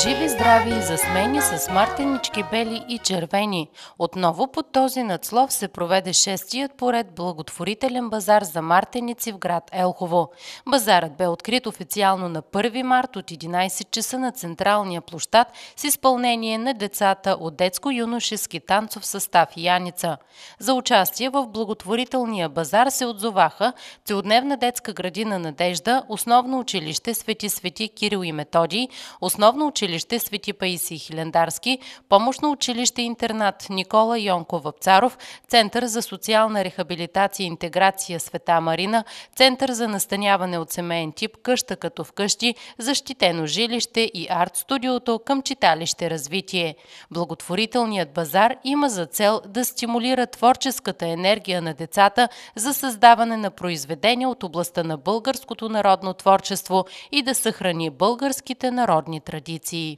Живи, здрави и засмени с мартенички бели и червени. Отново под този надслов се проведе шестият поред благотворителен базар за мартеници в град Елхово. Базарът бе открит официално на 1 март от 11 часа на централния площад с изпълнение на децата от детско-юношески танцов състав Яница. За участие в благотворителния базар се отзоваха Целодневна детска градина Надежда, Основно училище Свети Кирил и Методий, Основно училище Свети Паисий Хилендарски, Помощно училище-интернат Никола Йонков Вапцаров, Център за социална рехабилитация и интеграция Света Марина, Център за настаняване от семейен тип Къща като вкъщи, Защитено жилище и арт-студиото към читалище Развитие. Благотворителният базар има за цел да стимулира творческата енергия на децата за създаване на произведения от областта на българското народно творчество и да съхрани българските народни традиции.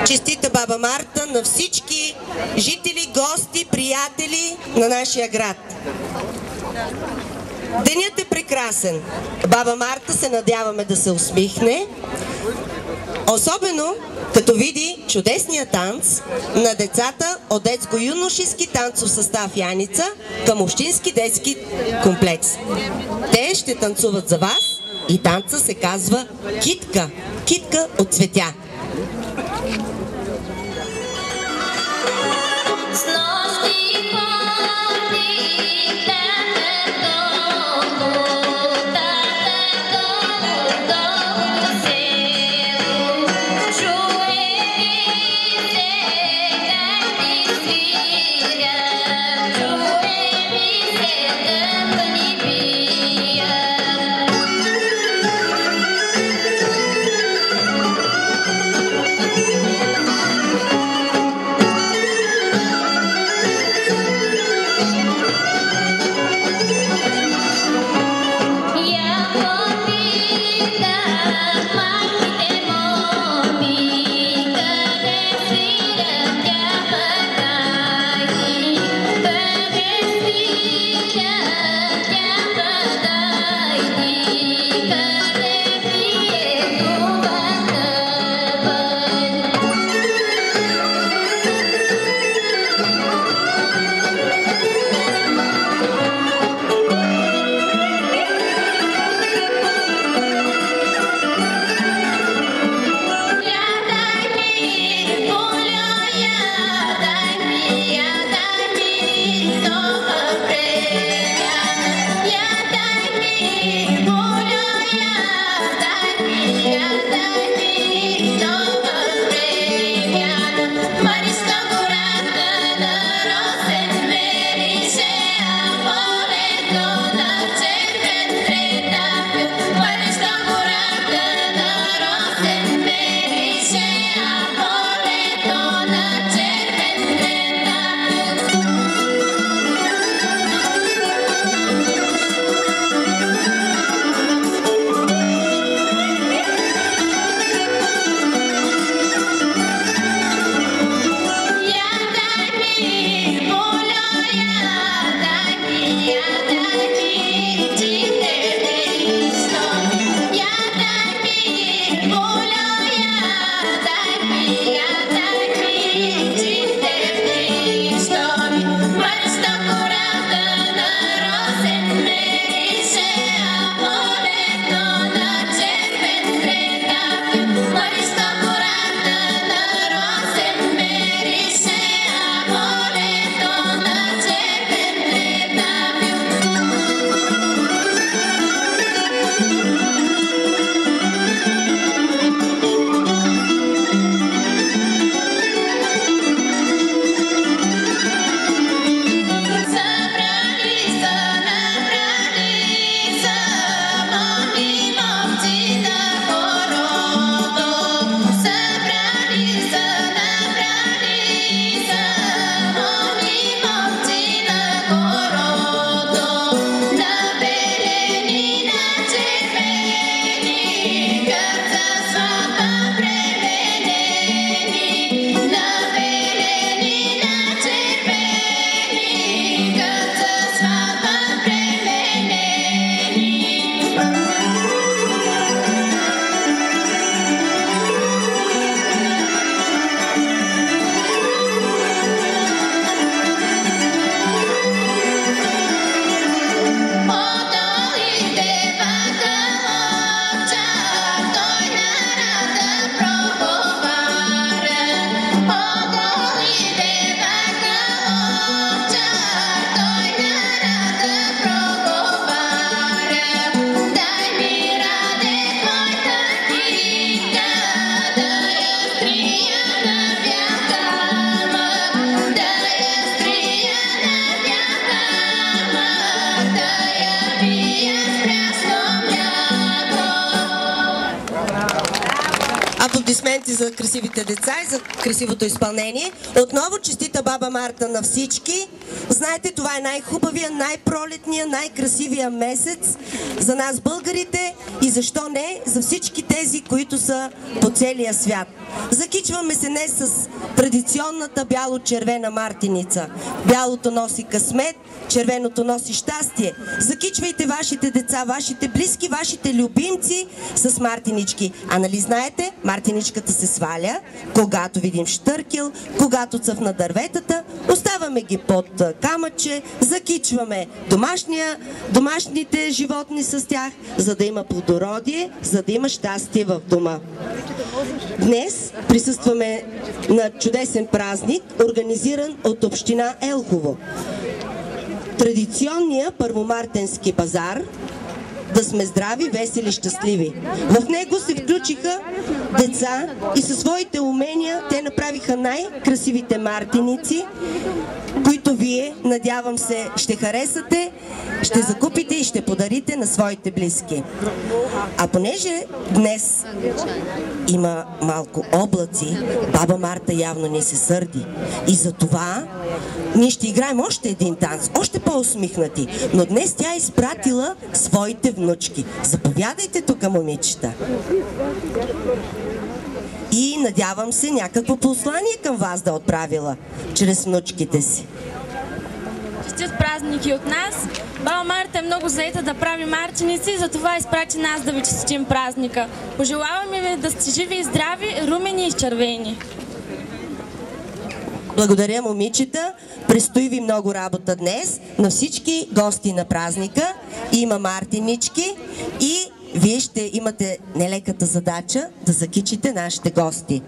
Честита Баба Марта на всички жители, гости, приятели на нашия град. Денят е прекрасен. Баба Марта се надяваме да се усмихне, особено като види чудесния танц на децата от детско-юношески танцов състав Яница към Общински детски комплекс. Те ще танцуват за вас и танца се казва китка. Китка от цветя. аплодисменти за красивите деца и за красивото изпълнение. Отново честита Баба Марта на всички. Знаете, това е най-хубавия, най-пролетния, най-красивия месец за нас българите и защо не за всички тези, които са по целия свят. Закичваме се днес с традиционната бяло-червена мартеница. Бялото носи късмет, червеното носи щастие. Закичвайте вашите деца, вашите близки, вашите любимци с мартенички. А нали знаете, мартеничката се сваля, когато видим щъркел, когато цъфна дърветата, оставаме ги под камъче, закичваме домашните животни с тях, за да има плодородие, за да има щастие в дома. Днес присъстваме на чудесен празник, организиран от община Елхово. Традиционния първомартенски базар "Да сме здрави, весели, щастливи". В него се включиха деца и със своите умения те направиха най-красивите мартеници, които вие, надявам се, ще харесате, ще закупите и ще подарите на своите близки. А понеже днес има малко облаци, Баба Марта явно ни се сърди. И за това ние ще играем още един танц, още по-усмихнати. Но днес тя е изпратила своите внучки. Заповядайте тук, момичета. И надявам се някакво послание към вас да отправила чрез внучките си. Честит празник и от нас. Баба Марта е много заета да прави мартеници, затова изпрати нас да ви честитим празника. Пожелаваме ви да сте живи и здрави, румени и червени. Благодаря, момичета. Предстои ви много работа днес. На всички гости на празника има мартенички и вие ще имате нелеката задача да закичите нашите гости.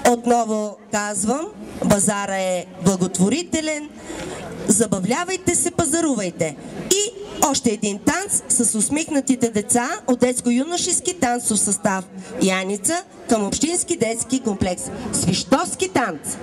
Отново казвам, базара е благотворителен. Забавлявайте се, пазарувайте. И още един танц с усмихнатите деца от детско-юношески танцов състав Яница към Общински детски комплекс. Свищовски танц!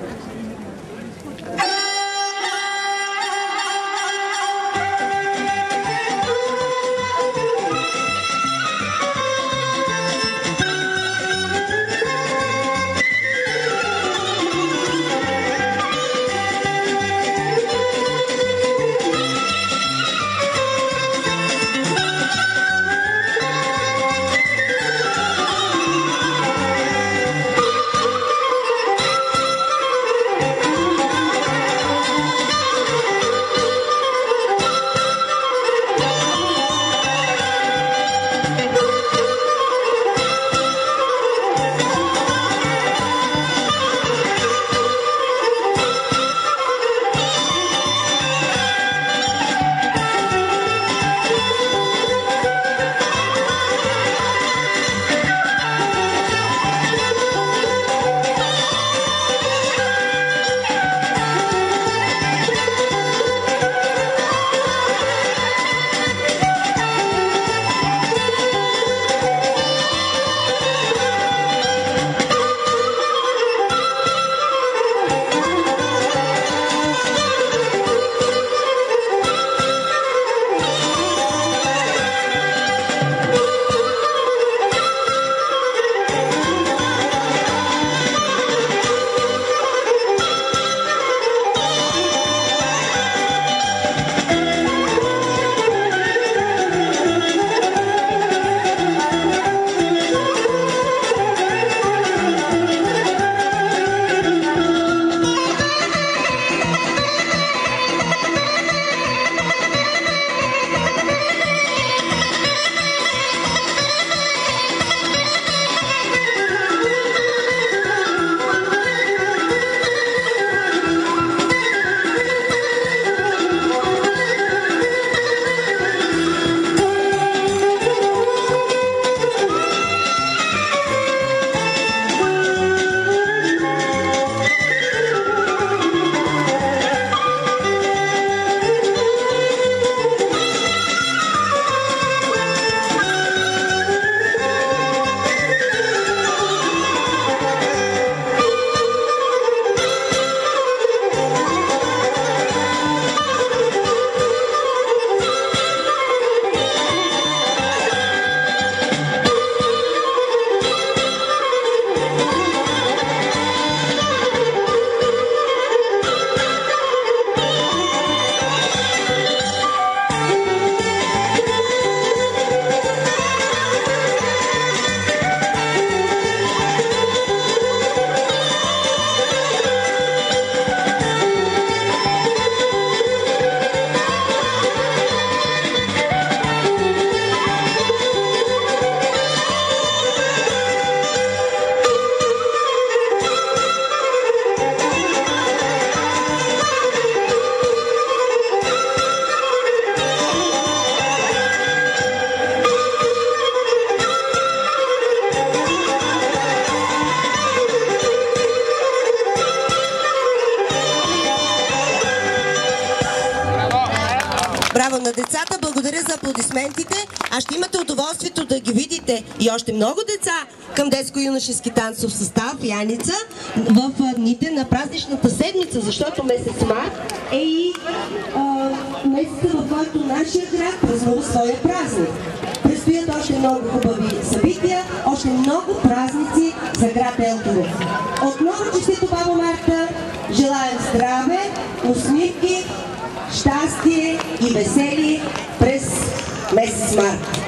Браво на децата, благодаря за аплодисментите. А ще имате удоволствието да ги видите и още много деца към детско-юношески танцов състав Яница в дните на празничната седмица, защото месец март е и месеца, в който нашия град празнува своя празник. Предстоят още много хубави събития, още много празници за град Елхово. Отново честито Баба Марта, желаем здраве, усмивки, щастие и весели през месец март.